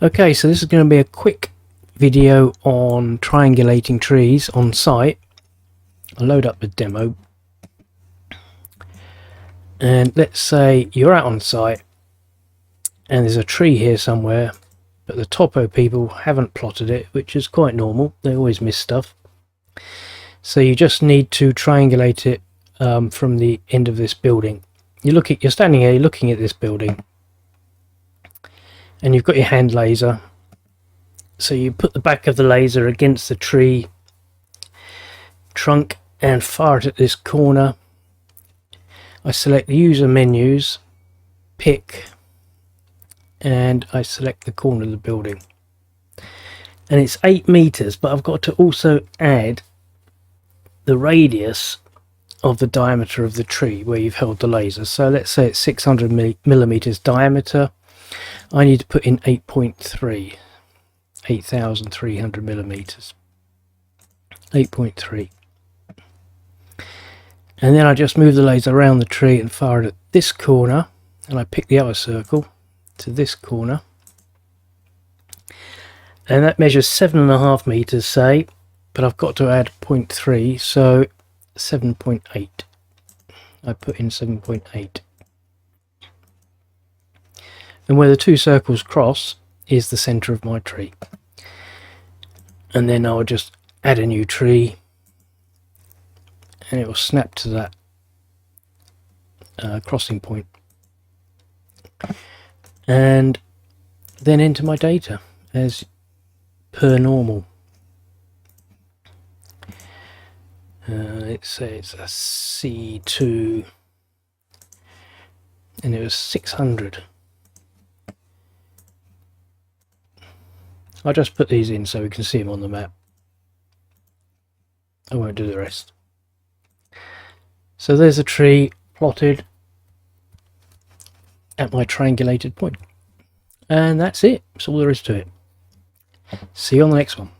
Okay, so this is going to be a quick video on triangulating trees on site. I'll load up the demo. And let's say you're out on site and there's a tree here somewhere, but the topo people haven't plotted it, which is quite normal. They always miss stuff. So you just need to triangulate it from the end of this building. You're standing here, you're looking at this building, and you've got your hand laser. So you put the back of the laser against the tree trunk and fire it at this corner. I select the user menus, pick, and I select the corner of the building. And it's 8 meters, but I've got to also add the radius of the diameter of the tree where you've held the laser. So let's say it's 600 millimeters diameter. I need to put in 8.3, 8,300 millimeters, 8.3. And then I just move the laser around the tree and fire it at this corner, and I pick the other circle to this corner, and that measures 7.5 meters, say, but I've got to add 0.3, so 7.8. I put in 7.8. And where the two circles cross is the center of my tree. And then I'll just add a new tree, and it will snap to that crossing point, and then enter my data as per normal. Let's say it's a C2 and it was 600. I'll just put these in so we can see them on the map. I won't do the rest. So there's a tree plotted at my triangulated point. And that's it. That's all there is to it. See you on the next one.